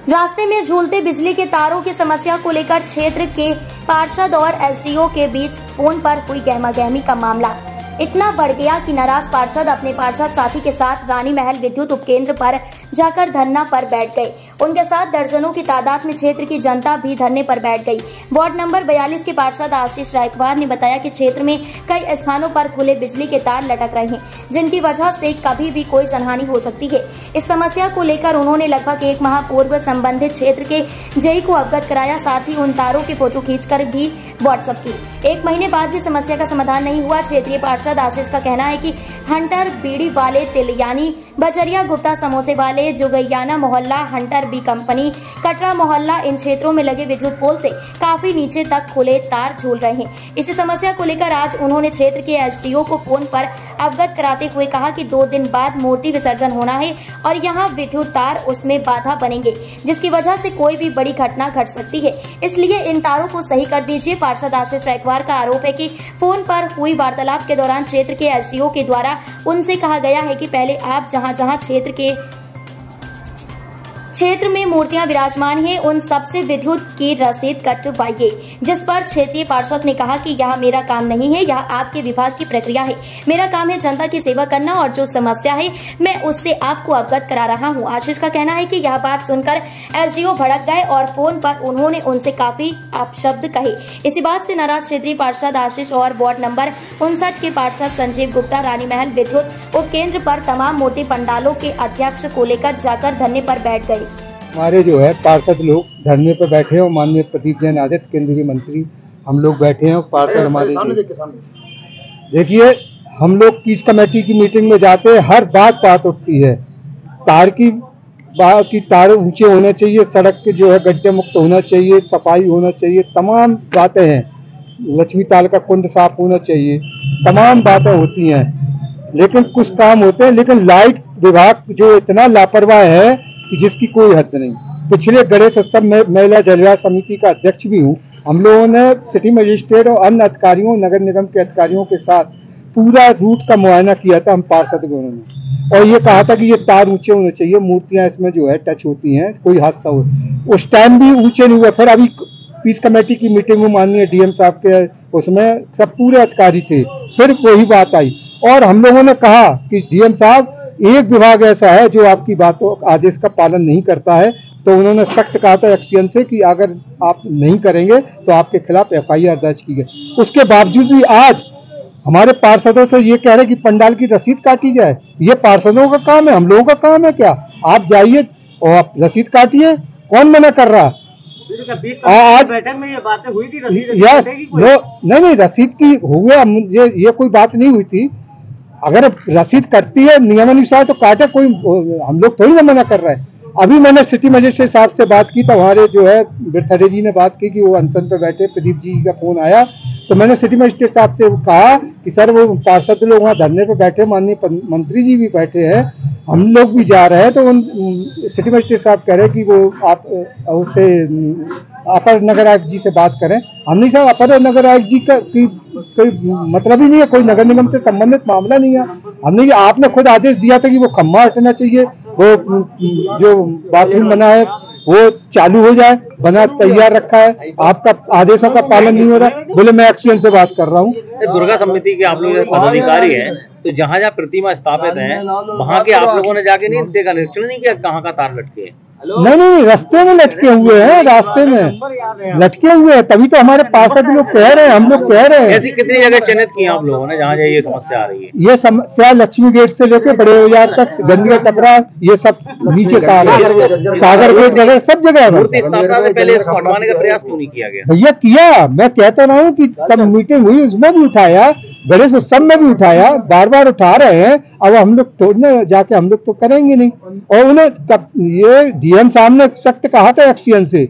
रास्ते में झूलते बिजली के तारों की समस्या को लेकर क्षेत्र के पार्षद और एसडीओ के बीच फोन पर हुई गहमागहमी का मामला इतना बढ़ गया कि नाराज पार्षद अपने पार्षद साथी के साथ रानी महल विद्युत उपकेंद्र पर जाकर धरना पर बैठ गए। उनके साथ दर्जनों की तादाद में क्षेत्र की जनता भी धरने पर बैठ गई। वार्ड नंबर 42 के पार्षद आशीष रायकवार ने बताया कि क्षेत्र में कई स्थानों पर खुले बिजली के तार लटक रहे हैं, जिनकी वजह से कभी भी कोई जनहानि हो सकती है। इस समस्या को लेकर उन्होंने लगभग 1 माह पूर्व संबंधित क्षेत्र के जेई को अवगत कराया, साथ ही उन तारों की फोटो खींचकर भी व्हाट्सएप की। 1 महीने बाद भी समस्या का समाधान नहीं हुआ। क्षेत्रीय पार्षद आशीष का कहना है कि हंटर बीड़ी वाले तिल यानी बजरिया गुप्ता समोसे वाले जोगैयाना मोहल्ला, हंटर बी कंपनी, कटरा मोहल्ला, इन क्षेत्रों में लगे विद्युत पोल से काफी नीचे तक खुले तार झूल रहे हैं। इसी समस्या को लेकर आज उन्होंने क्षेत्र के एसडीओ को फोन पर अवगत कराते हुए कहा कि 2 दिन बाद मूर्ति विसर्जन होना है और यहाँ विद्युत तार उसमें बाधा बनेंगे, जिसकी वजह से कोई भी बड़ी घटना घट सकती है, इसलिए इन तारों को सही कर दीजिए। पार्षद आशीष रायकवार का आरोप है कि फोन पर हुई वार्तालाप के दौरान क्षेत्र के एसडीओ के द्वारा उनसे कहा गया है कि पहले आप जहां क्षेत्र में मूर्तियां विराजमान हैं, उन सबसे विद्युत की रसीद कटवाइए, जिस पर क्षेत्रीय पार्षद ने कहा कि यह मेरा काम नहीं है, यह आपके विभाग की प्रक्रिया है। मेरा काम है जनता की सेवा करना और जो समस्या है मैं उससे आपको अवगत करा रहा हूं। आशीष का कहना है कि यह बात सुनकर एसडीओ भड़क गए और फोन पर उन्होंने उनसे काफी अपशब्द कहे। इसी बात से नाराज क्षेत्रीय पार्षद आशीष और वार्ड नंबर 59 के पार्षद संजीव गुप्ता रानी महल विद्युत उपकेंद्र पर तमाम मूर्ति पंडालों के अध्यक्ष को लेकर जाकर धरने पर बैठ गए। हमारे जो है पार्षद लोग धरने पर बैठे हैं और माननीय प्रदीप जैन आदित्य केंद्रीय मंत्री हम लोग बैठे हैं। पार्षद हमारे देखिए, हम लोग पीस कमेटी की मीटिंग में जाते हैं, हर बात उठती है तार की तार ऊंचे होने चाहिए, सड़क के जो है गड्ढे मुक्त होना चाहिए, सफाई होना चाहिए, तमाम बातें हैं, लक्ष्मी ताल का कुंड साफ होना चाहिए, तमाम बातें होती हैं, लेकिन कुछ काम होते हैं। लेकिन लाइट विभाग जो इतना लापरवाह है कि जिसकी कोई हद नहीं। पिछले गणेश उत्सव में महिला जलव्याय समिति का अध्यक्ष भी हूँ। हम लोगों ने सिटी मजिस्ट्रेट और अन्य अधिकारियों, नगर निगम के अधिकारियों के साथ पूरा रूट का मुआयना किया था हम पार्षदों ने, और ये कहा था कि ये तार ऊंचे होने चाहिए, मूर्तियां इसमें जो है टच होती हैं, कोई हादसा हो। उस टाइम भी ऊंचे नहीं हुए। फिर अभी पीस कमेटी की मीटिंग में माननीय डीएम साहब के उसमें सब पूरे अधिकारी थे, फिर वही बात आई और हम लोगों ने कहा कि डीएम साहब, एक विभाग ऐसा है जो आपकी बातों आदेश का पालन नहीं करता है, तो उन्होंने सख्त कहा था एक्शन से कि अगर आप नहीं करेंगे तो आपके खिलाफ एफआईआर दर्ज की गई। उसके बावजूद भी आज हमारे पार्षदों से ये कह रहे कि पंडाल की रसीद काटी जाए। ये पार्षदों का काम है, हम लोगों का काम है क्या? आप जाइए और आप रसीद काटिए, कौन मना कर रहा? आज बैठक में ये बातें हुई थी, नहीं रसीद की हुए, ये कोई बात नहीं हुई थी। अगर रसीद कटती है नियमानुसार तो काटे, कोई हम लोग थोड़ी ना मना कर रहे हैं। अभी मैंने सिटी मजिस्ट्रेट साहब से बात की तो हमारे जो है बिरथरे जी ने बात की कि वो अनशन पे बैठे, प्रदीप जी का फोन आया तो मैंने सिटी मजिस्ट्रेट साहब से कहा कि सर वो पार्षद लोग वहाँ धरने पे बैठे, माननीय मंत्री जी भी बैठे हैं, हम लोग भी जा रहे हैं, तो उन सिटी मजिस्ट्रेट साहब कह रहे हैं कि वो आप उससे अपर नगर आयुक्त जी से बात करें। हमने साहब अपर नगर आयुक्त जी का कोई मतलब ही नहीं है, कोई नगर निगम से संबंधित मामला नहीं है। हमने आपने खुद आदेश दिया था कि वो खम्मा हटना चाहिए, वो जो बाथरूम बना है वो चालू हो जाए, बना तैयार रखा है, आपका आदेशों का पालन नहीं हो रहा। बोले मैं एक्शन से बात कर रहा हूँ। दुर्गा समिति के आप लोग पदाधिकारी हैं, तो जहाँ जहाँ प्रतिमा स्थापित है वहाँ के आप लोगों ने जाके नहीं देखा, निरीक्षण नहीं किया कहाँ का तार लटके हैं? नहीं, रास्ते में लटके हुए हैं, रास्ते में लटके हुए हैं, तभी तो हमारे पार्षद लोग कह रहे हैं, हम लोग कह रहे हैं। ऐसी कितनी जगह चिन्हित की आप लोगों ने जहाँ जहाँ ये समस्या आ रही है? ये समस्या लक्ष्मी गेट से लेकर बड़े बाजार तक, गंदगी टपरा, ये सब नीचे तार है, सागर गेट जगह, सब जगह। मूर्ति स्थापना से पहले इसको हटवाने का प्रयास क्यों नहीं किया गया? भैया किया, मैं कहता रहा हूँ कि तब मीटिंग हुई उसमें भी उठाया, गणेश उत्सव में भी उठाया, बार बार उठा रहे हैं। अब हम लोग थोड़ी जाके हम लोग तो करेंगे नहीं। और उन्हें ये डीएम साहब ने सख्त कहा था एक्शन से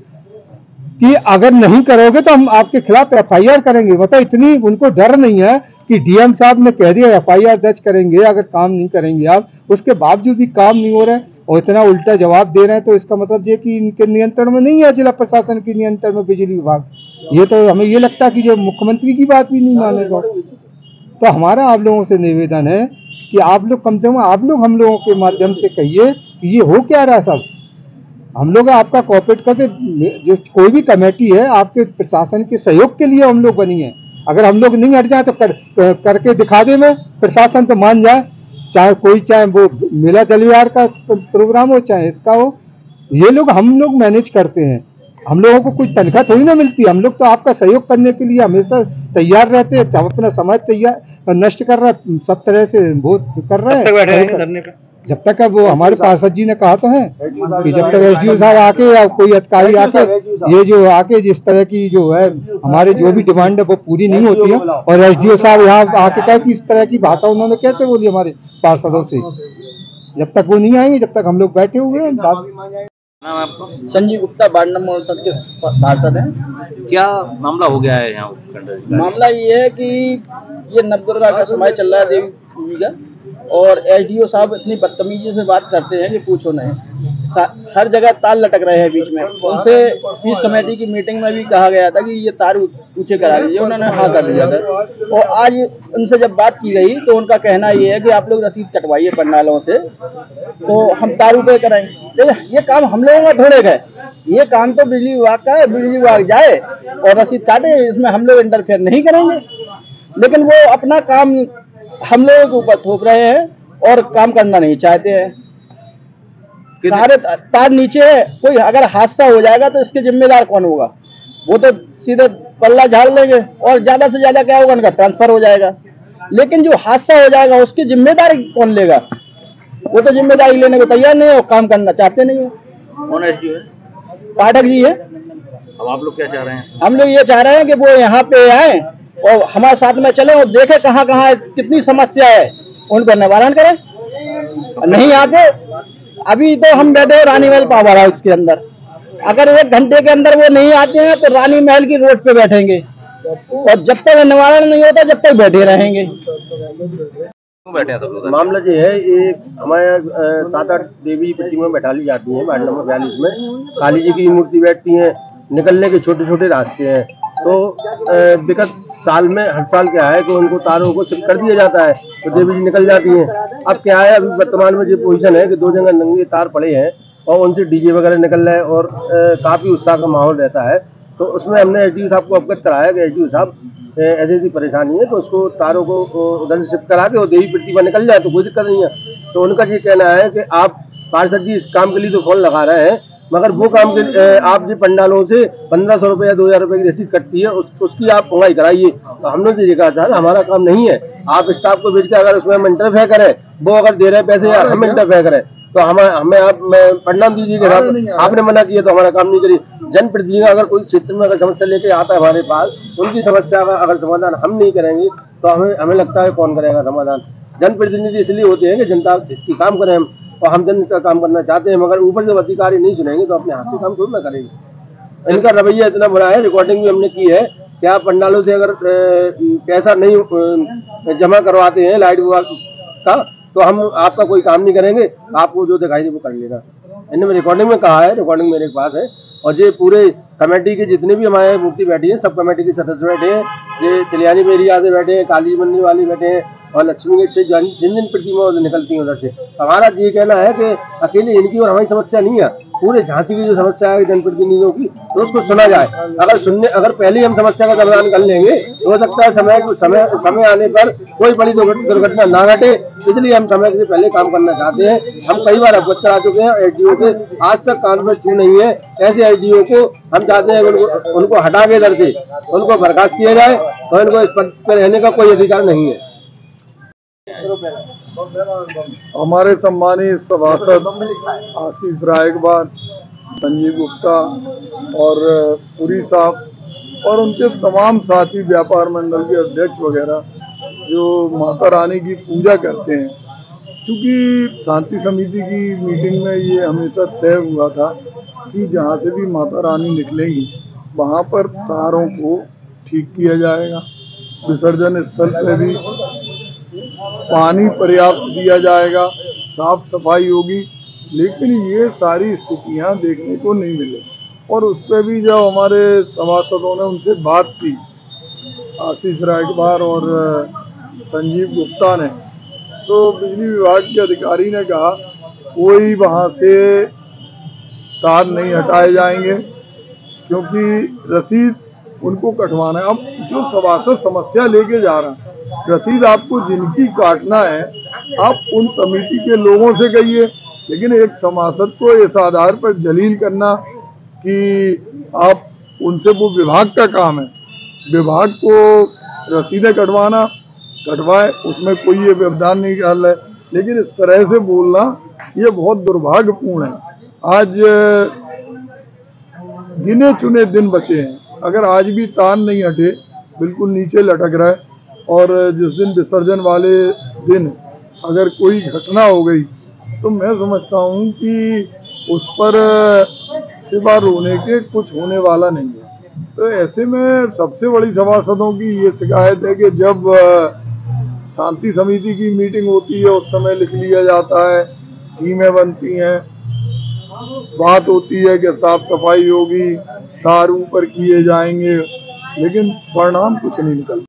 कि अगर नहीं करोगे तो हम आपके खिलाफ एफआईआर करेंगे। मतलब इतनी उनको डर नहीं है कि डीएम साहब ने कह दिया एफआईआर दर्ज करेंगे अगर काम नहीं करेंगे आप, उसके बावजूद भी काम नहीं हो रहा है और इतना उल्टा जवाब दे रहे हैं, तो इसका मतलब ये कि इनके नियंत्रण में नहीं है, जिला प्रशासन के नियंत्रण में बिजली विभाग। ये तो हमें ये लगता है कि जो मुख्यमंत्री की बात भी नहीं मानेगा। तो हमारा आप लोगों से निवेदन है कि आप लोग कम से कम आप लोग हम लोगों के माध्यम से कहिए कि ये हो क्या रहा सब। हम लोग आपका कोऑपरेट करते, जो कोई भी कमेटी है आपके प्रशासन के सहयोग के लिए हम लोग बनी है। अगर हम लोग नहीं हट जाए तो करके दिखा दे में, प्रशासन तो मान जाए, चाहे वो मेला जल विहार का प्रोग्राम हो चाहे इसका हो, ये लोग हम लोग मैनेज करते हैं। हम लोगों को कोई तनख्वाह थोड़ी ना मिलती, हम लोग तो आपका सहयोग करने के लिए हमेशा तैयार रहते हैं। हम अपना समय तैयार नष्ट कर रहा है, सब तरह से वो कर रहे हैं। जब तक वो हमारे पार्षद जी ने कहा तो है कि जब तक एसडीओ साहब आके या कोई अधिकारी आके ये जो आके जिस तरह की जो है हमारे जो भी डिमांड है वो पूरी नहीं होती है, और एसडीओ साहब यहाँ आके कहा कि इस तरह की भाषा उन्होंने कैसे बोली हमारे पार्षदों से, जब तक वो नहीं आएंगे जब तक हम लोग बैठे हुए हैं। नाम आपका? संजीव गुप्ता, वार्ड नंबर 59 के पार्षद हैं। क्या मामला हो गया है यहाँ? मामला ये है कि ये नवदुर्गा का समय चल रहा है देवी जी का, और एसडीओ साहब इतनी बदतमीजी से बात करते हैं कि पूछो नहीं। हर जगह तार लटक रहे हैं बीच में। उनसे पीस कमेटी की मीटिंग में भी कहा गया था कि ये तार ऊंचे करा दीजिए, उन्होंने हाँ कर दिया था। और आज उनसे जब बात की गई तो उनका कहना ये है कि आप लोग रसीद कटवाइए पंडालों से तो हम तार ऊपर कराएंगे। ये काम हम लोगों का थोड़े गए, ये काम तो बिजली विभाग का है। बिजली विभाग जाए और रसीद काटे, इसमें हम लोग इंटरफेयर नहीं करेंगे। लेकिन वो अपना काम हम लोगों के ऊपर थोप रहे हैं और काम करना नहीं चाहते हैं। सारे तार नीचे है, कोई अगर हादसा हो जाएगा तो इसके जिम्मेदार कौन होगा? वो तो सीधे पल्ला झाड़ लेंगे और ज्यादा से ज्यादा क्या होगा, उनका ट्रांसफर हो जाएगा। लेकिन जो हादसा हो जाएगा उसकी जिम्मेदारी कौन लेगा? वो तो जिम्मेदारी लेने को तैयार नहीं है और काम करना चाहते नहीं है। कौन एसडीओ है? पाठक जी है। अब आप लोग क्या चाह रहे हैं? हम लोग ये चाह रहे हैं कि वो यहाँ पे आए और हमारे साथ में चले और देखे कहाँ कहाँ कितनी समस्या है, उनका निवारण करें। नहीं आते, अभी तो हम बैठे रानी महल पावर हाउस के अंदर, अगर 1 घंटे के अंदर वो नहीं आते हैं तो रानी महल की रोड पे बैठेंगे और जब तक निवारण नहीं होता जब तक बैठे रहेंगे। बैठे हैं सब लोग? मामला ये है, ये हमारे 7-8 देवी प्रतिमा बैठा ली जाती है वार्ड नंबर 42 में। काली जी की मूर्ति बैठती है, निकलने के छोटे छोटे रास्ते हैं। तो विगत साल में हर साल क्या है कि उनको तारों को शिफ्ट कर दिया जाता है तो देवी जी निकल जाती हैं। अब क्या है, अभी वर्तमान में जो पोजीशन है कि 2 जगह नंगे तार पड़े हैं और उनसे डीजे वगैरह निकल रहा है और काफ़ी उत्साह का माहौल रहता है। तो उसमें हमने एसडीओ साहब को अवगत कराया कि एसडीओ साहब ऐसी ऐसी परेशानी है तो उसको तारों को उधर से शिफ्ट करा के और देवी प्रतिमा निकल जाए तो कोई दिक्कत नहीं है। तो उनका ये कहना है कि आप पार्षद जी इस काम के लिए तो फोन लगा रहे हैं, मगर वो काम के आप जो पंडालों से 1500 रुपये या 2000 रुपये की रसीद कटती है उसकी आप मंगाई कराइए। तो हमने तो ये कहा सर हमारा काम नहीं है, आप स्टाफ को भेज के अगर उसमें हम इंटरफेयर करें, वो अगर दे रहे पैसे या हम इंटरफेयर करें तो हमें आप परिणाम दीजिए कि आपने मना किया तो हमारा काम नहीं करिए। जनप्रतिनिधि अगर कोई क्षेत्र में अगर समस्या लेके आता है हमारे पास, उनकी समस्या का अगर समाधान हम नहीं करेंगे तो हमें लगता है कौन करेगा समाधान। जनप्रतिनिधि इसलिए होते हैं कि जनता की काम करें हम, और हम जन का काम करना चाहते हैं, मगर ऊपर जब अधिकारी नहीं सुनेंगे तो अपने हाथ से काम थोड़ी ना करेंगे। इनका रवैया इतना बड़ा है, रिकॉर्डिंग भी हमने की है कि आप पंडालों से अगर पैसा नहीं जमा करवाते हैं लाइट विभाग का तो हम आपका कोई काम नहीं करेंगे, आपको जो दिखाई दे वो कर लेना। इन्होंने रिकॉर्डिंग में कहा है, रिकॉर्डिंग मेरे पास है। और ये पूरे कमेटी के जितने भी हमारे मूर्ति बैठी हैं, सब कमेटी के सदस्य बैठे हैं, ये तिलियानी एरिया से बैठे हैं, काली मंदिर वाले बैठे हैं और लक्ष्मी गेट से जिन जिन प्रतिमा निकलती है उधर से। हमारा ये कहना है कि अकेले इनकी और हमारी समस्या नहीं है, पूरे झांसी की जो समस्या है जनप्रतिनिधियों की तो उसको सुना जाए। अगर पहले हम समस्या का समाधान कर लेंगे तो हो सकता है समय आने पर कोई बड़ी दुर्घटना ना घटे, इसलिए हम समय से पहले काम करना चाहते हैं। हम कई बार अवगत करा चुके हैं एसडीओ से, आज तक कान पर छू नहीं है। ऐसे एसडीओ को हम चाहते हैं उनको हटा के इधर से उनको बर्खास्त किया जाए और इनको इस पद पर रहने का कोई अधिकार नहीं है। हमारे सम्मानित सभासद आशीष रायकबाद, संजीव गुप्ता और पुरी साहब और उनके तमाम साथी व्यापार मंडल के अध्यक्ष वगैरह जो माता रानी की पूजा करते हैं, क्योंकि शांति समिति की मीटिंग में ये हमेशा तय हुआ था कि जहाँ से भी माता रानी निकलेंगी वहाँ पर तारों को ठीक किया जाएगा, विसर्जन स्थल पर भी पानी पर्याप्त दिया जाएगा, साफ सफाई होगी। लेकिन ये सारी स्थितियां देखने को नहीं मिली और उस पर भी जब हमारे सभासदों ने उनसे बात की, आशीष रायकबार और संजीव गुप्ता ने, तो बिजली विभाग के अधिकारी ने कहा कोई वहाँ से तार नहीं हटाए जाएंगे, क्योंकि रसीद उनको कटवाना है। अब जो सभासद समस्या लेके जा रहा है, रसीद आपको जिनकी काटना है आप उन समिति के लोगों से कहिए, लेकिन एक सभासद को इस आधार पर जलील करना कि आप उनसे, वो विभाग का काम है, विभाग को रसीदें कटवाए, उसमें कोई ये व्यवधान नहीं डाल रहा है, लेकिन इस तरह से बोलना ये बहुत दुर्भाग्यपूर्ण है। आज गिने चुने दिन बचे हैं, अगर आज भी तार नहीं हटे, बिल्कुल नीचे लटक रहा है, और जिस दिन विसर्जन वाले दिन अगर कोई घटना हो गई तो मैं समझता हूँ कि उस पर सिवा रोने के कुछ होने वाला नहीं है। तो ऐसे में सबसे बड़ी सभासदों की ये शिकायत है कि जब शांति समिति की मीटिंग होती है उस समय लिख लिया जाता है, टीमें बनती हैं, बात होती है कि साफ सफाई होगी, तार ऊपर किए जाएंगे, लेकिन परिणाम कुछ नहीं निकलता।